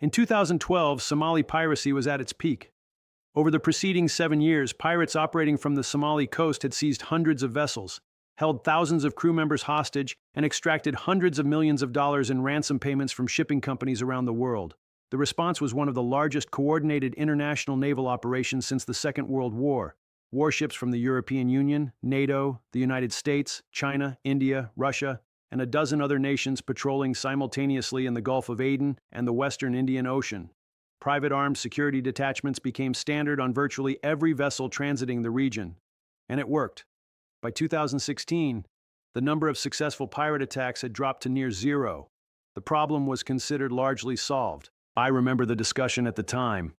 In 2012, Somali piracy was at its peak. Over the preceding 7 years, pirates operating from the Somali coast had seized hundreds of vessels, held thousands of crew members hostage, and extracted hundreds of millions of dollars in ransom payments from shipping companies around the world. The response was one of the largest coordinated international naval operations since the Second World War. Warships from the European Union, NATO, the United States, China, India, Russia, and a dozen other nations patrolling simultaneously in the Gulf of Aden and the Western Indian Ocean. Private armed security detachments became standard on virtually every vessel transiting the region. And it worked. By 2016, the number of successful pirate attacks had dropped to near zero. The problem was considered largely solved. I remember the discussion at the time.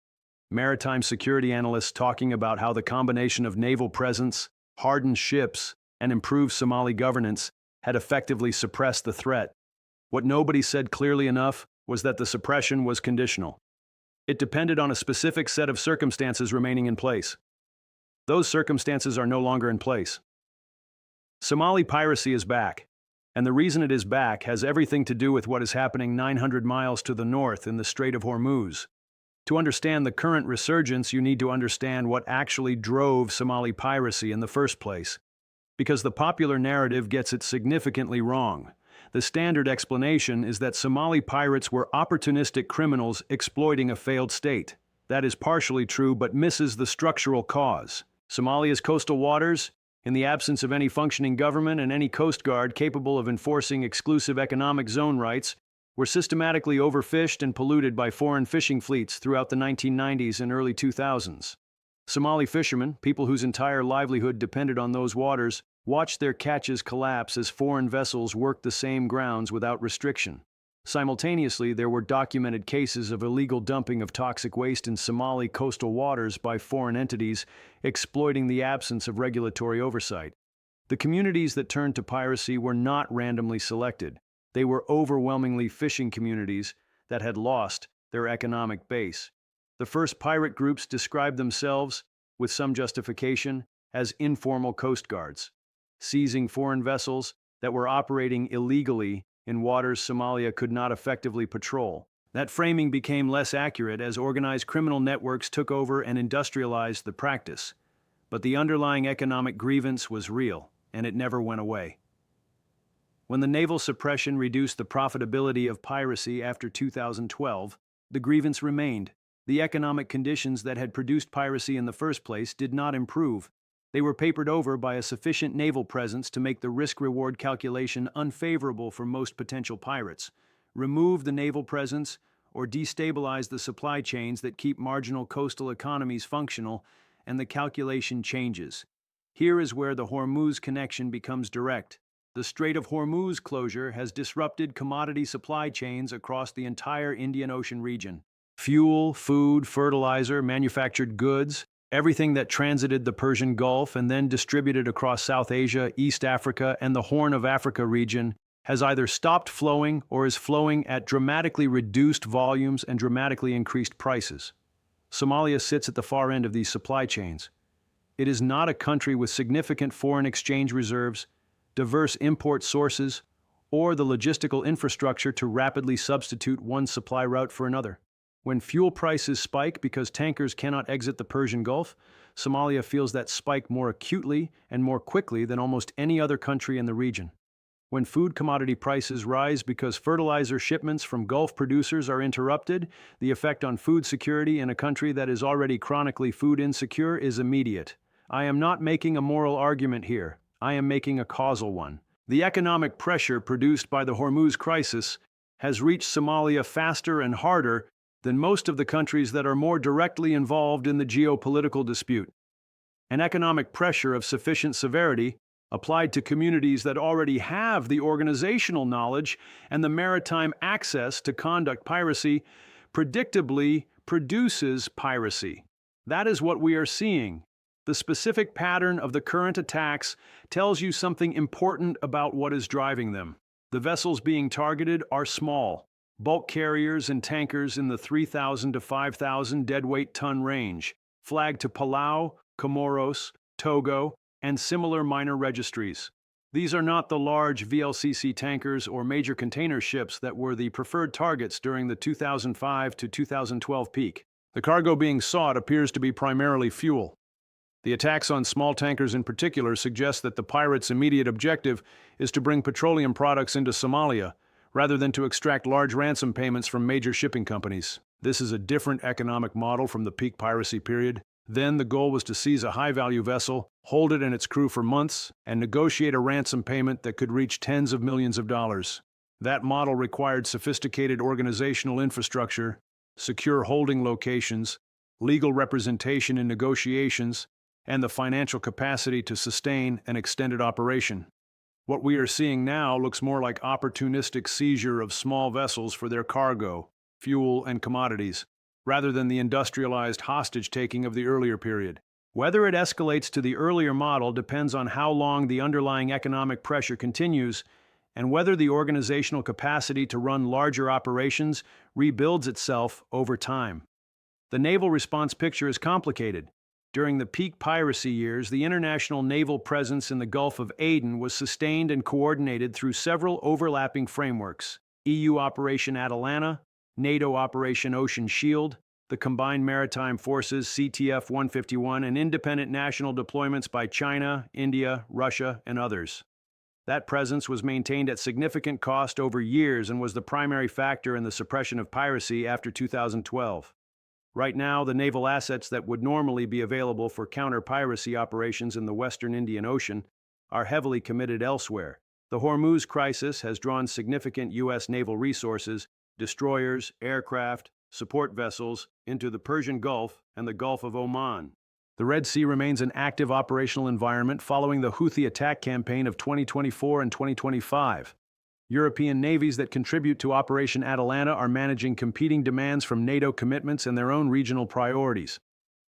Maritime security analysts talking about how the combination of naval presence, hardened ships, and improved Somali governance had effectively suppressed the threat. What nobody said clearly enough was that the suppression was conditional. It depended on a specific set of circumstances remaining in place. Those circumstances are no longer in place. Somali piracy is back, and the reason it is back has everything to do with what is happening 900 miles to the north in the Strait of Hormuz. To understand the current resurgence, you need to understand what actually drove Somali piracy in the first place. Because the popular narrative gets it significantly wrong. The standard explanation is that Somali pirates were opportunistic criminals exploiting a failed state. That is partially true, but misses the structural cause. Somalia's coastal waters, in the absence of any functioning government and any coast guard capable of enforcing exclusive economic zone rights, were systematically overfished and polluted by foreign fishing fleets throughout the 1990s and early 2000s. Somali fishermen, people whose entire livelihood depended on those waters, watched their catches collapse as foreign vessels worked the same grounds without restriction. Simultaneously, there were documented cases of illegal dumping of toxic waste in Somali coastal waters by foreign entities, exploiting the absence of regulatory oversight. The communities that turned to piracy were not randomly selected. They were overwhelmingly fishing communities that had lost their economic base. The first pirate groups described themselves, with some justification, as informal coast guards, seizing foreign vessels that were operating illegally in waters Somalia could not effectively patrol. That framing became less accurate as organized criminal networks took over and industrialized the practice. But the underlying economic grievance was real, and it never went away. When the naval suppression reduced the profitability of piracy after 2012, the grievance remained. The economic conditions that had produced piracy in the first place did not improve. They were papered over by a sufficient naval presence to make the risk-reward calculation unfavorable for most potential pirates. Remove the naval presence or destabilize the supply chains that keep marginal coastal economies functional, and the calculation changes. Here is where the Hormuz connection becomes direct. The Strait of Hormuz closure has disrupted commodity supply chains across the entire Indian Ocean region. Fuel, food, fertilizer, manufactured goods, everything that transited the Persian Gulf and then distributed across South Asia, East Africa, and the Horn of Africa region has either stopped flowing or is flowing at dramatically reduced volumes and dramatically increased prices. Somalia sits at the far end of these supply chains. It is not a country with significant foreign exchange reserves, diverse import sources, or the logistical infrastructure to rapidly substitute one supply route for another. When fuel prices spike because tankers cannot exit the Persian Gulf, Somalia feels that spike more acutely and more quickly than almost any other country in the region. When food commodity prices rise because fertilizer shipments from Gulf producers are interrupted, the effect on food security in a country that is already chronically food insecure is immediate. I am not making a moral argument here. I am making a causal one. The economic pressure produced by the Hormuz crisis has reached Somalia faster and harder than most of the countries that are more directly involved in the geopolitical dispute. An economic pressure of sufficient severity, applied to communities that already have the organizational knowledge and the maritime access to conduct piracy, predictably produces piracy. That is what we are seeing. The specific pattern of the current attacks tells you something important about what is driving them. The vessels being targeted are small, bulk carriers and tankers in the 3,000 to 5,000 deadweight ton range, flagged to Palau, Comoros, Togo, and similar minor registries. These are not the large VLCC tankers or major container ships that were the preferred targets during the 2005 to 2012 peak. The cargo being sought appears to be primarily fuel. The attacks on small tankers in particular suggest that the pirates' immediate objective is to bring petroleum products into Somalia, rather than to extract large ransom payments from major shipping companies. This is a different economic model from the peak piracy period. Then the goal was to seize a high-value vessel, hold it and its crew for months, and negotiate a ransom payment that could reach tens of millions of dollars. That model required sophisticated organizational infrastructure, secure holding locations, legal representation in negotiations, and the financial capacity to sustain an extended operation. What we are seeing now looks more like opportunistic seizure of small vessels for their cargo, fuel, and commodities, rather than the industrialized hostage-taking of the earlier period. Whether it escalates to the earlier model depends on how long the underlying economic pressure continues and whether the organizational capacity to run larger operations rebuilds itself over time. The naval response picture is complicated. During the peak piracy years, the international naval presence in the Gulf of Aden was sustained and coordinated through several overlapping frameworks: EU Operation Atalanta, NATO Operation Ocean Shield, the Combined Maritime Forces CTF 151, and independent national deployments by China, India, Russia, and others. That presence was maintained at significant cost over years and was the primary factor in the suppression of piracy after 2012. Right now, the naval assets that would normally be available for counter-piracy operations in the Western Indian Ocean are heavily committed elsewhere. The Hormuz crisis has drawn significant U.S. naval resources, destroyers, aircraft, support vessels, into the Persian Gulf and the Gulf of Oman. The Red Sea remains an active operational environment following the Houthi attack campaign of 2024 and 2025. European navies that contribute to Operation Atalanta are managing competing demands from NATO commitments and their own regional priorities.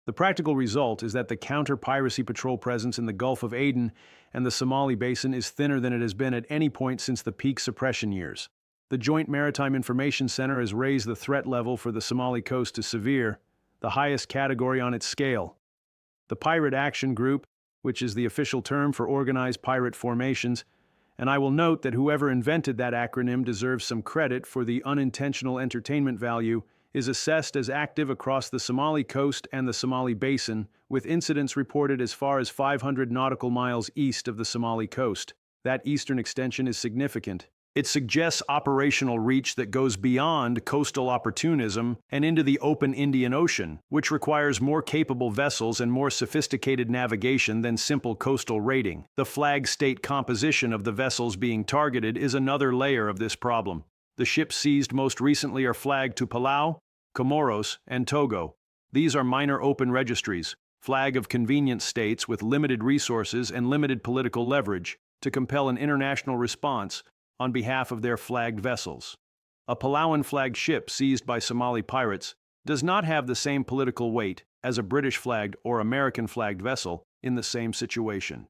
The practical result is that the counter-piracy patrol presence in the Gulf of Aden and the Somali Basin is thinner than it has been at any point since the peak suppression years. The Joint Maritime Information Center has raised the threat level for the Somali coast to severe, the highest category on its scale. The Pirate Action Group, which is the official term for organized pirate formations, and I will note that whoever invented that acronym deserves some credit for the unintentional entertainment value, is assessed as active across the Somali coast and the Somali Basin, with incidents reported as far as 500 nautical miles east of the Somali coast. That eastern extension is significant. It suggests operational reach that goes beyond coastal opportunism and into the open Indian Ocean, which requires more capable vessels and more sophisticated navigation than simple coastal raiding. The flag state composition of the vessels being targeted is another layer of this problem. The ships seized most recently are flagged to Palau, Comoros, and Togo. These are minor open registries, flag of convenient states with limited resources and limited political leverage to compel an international response on behalf of their flagged vessels. A Palauan-flagged ship seized by Somali pirates does not have the same political weight as a British-flagged or American-flagged vessel in the same situation.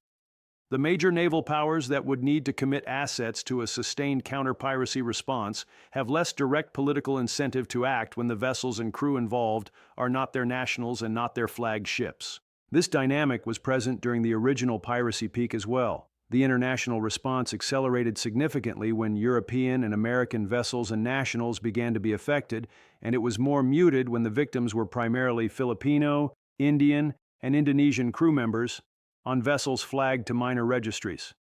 The major naval powers that would need to commit assets to a sustained counter-piracy response have less direct political incentive to act when the vessels and crew involved are not their nationals and not their flagged ships. This dynamic was present during the original piracy peak as well. The international response accelerated significantly when European and American vessels and nationals began to be affected, and it was more muted when the victims were primarily Filipino, Indian, and Indonesian crew members on vessels flagged to minor registries.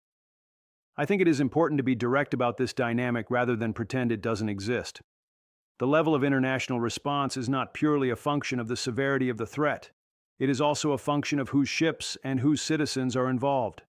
I think it is important to be direct about this dynamic rather than pretend it doesn't exist. The level of international response is not purely a function of the severity of the threat. It is also a function of whose ships and whose citizens are involved.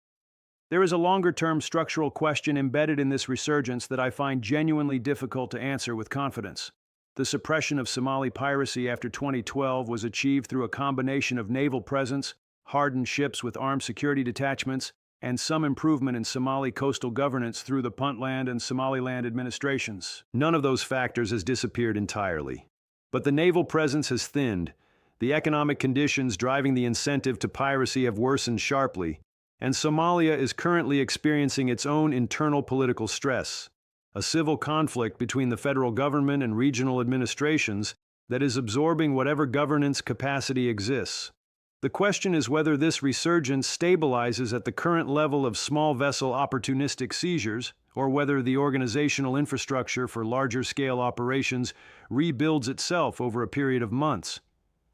There is a longer-term structural question embedded in this resurgence that I find genuinely difficult to answer with confidence. The suppression of Somali piracy after 2012 was achieved through a combination of naval presence, hardened ships with armed security detachments, and some improvement in Somali coastal governance through the Puntland and Somaliland administrations. None of those factors has disappeared entirely. But the naval presence has thinned, the economic conditions driving the incentive to piracy have worsened sharply, and Somalia is currently experiencing its own internal political stress, a civil conflict between the federal government and regional administrations that is absorbing whatever governance capacity exists. The question is whether this resurgence stabilizes at the current level of small vessel opportunistic seizures, or whether the organizational infrastructure for larger-scale operations rebuilds itself over a period of months.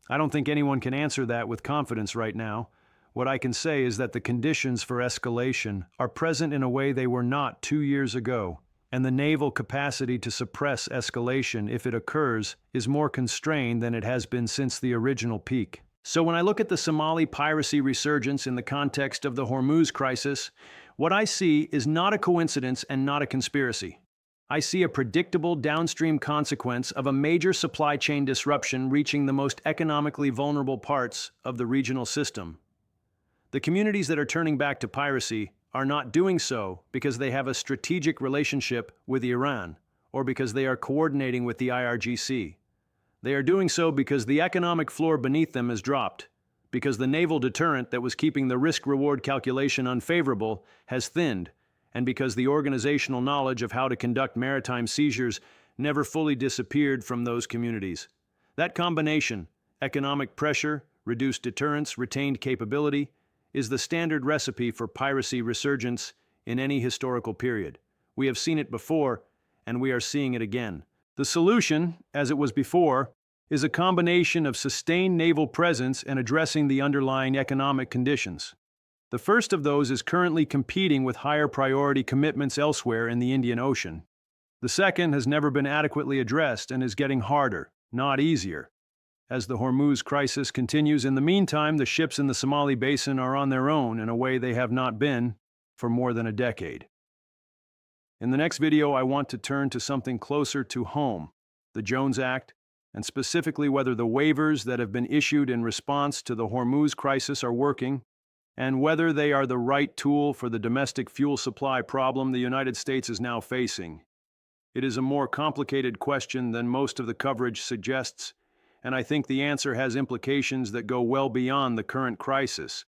I don't think anyone can answer that with confidence right now. What I can say is that the conditions for escalation are present in a way they were not 2 years ago, and the naval capacity to suppress escalation if it occurs is more constrained than it has been since the original peak. So when I look at the Somali piracy resurgence in the context of the Hormuz crisis, what I see is not a coincidence and not a conspiracy. I see a predictable downstream consequence of a major supply chain disruption reaching the most economically vulnerable parts of the regional system. The communities that are turning back to piracy are not doing so because they have a strategic relationship with Iran or because they are coordinating with the IRGC. They are doing so because the economic floor beneath them has dropped, because the naval deterrent that was keeping the risk-reward calculation unfavorable has thinned, and because the organizational knowledge of how to conduct maritime seizures never fully disappeared from those communities. That combination, economic pressure, reduced deterrence, retained capability, is the standard recipe for piracy resurgence in any historical period. We have seen it before, and we are seeing it again. The solution, as it was before, is a combination of sustained naval presence and addressing the underlying economic conditions. The first of those is currently competing with higher priority commitments elsewhere in the Indian Ocean. The second has never been adequately addressed and is getting harder, not easier. As the Hormuz crisis continues in the meantime, the ships in the Somali Basin are on their own in a way they have not been for more than a decade. In the next video, I want to turn to something closer to home, the Jones Act, and specifically whether the waivers that have been issued in response to the Hormuz crisis are working, and whether they are the right tool for the domestic fuel supply problem the United States is now facing. It is a more complicated question than most of the coverage suggests, and I think the answer has implications that go well beyond the current crisis.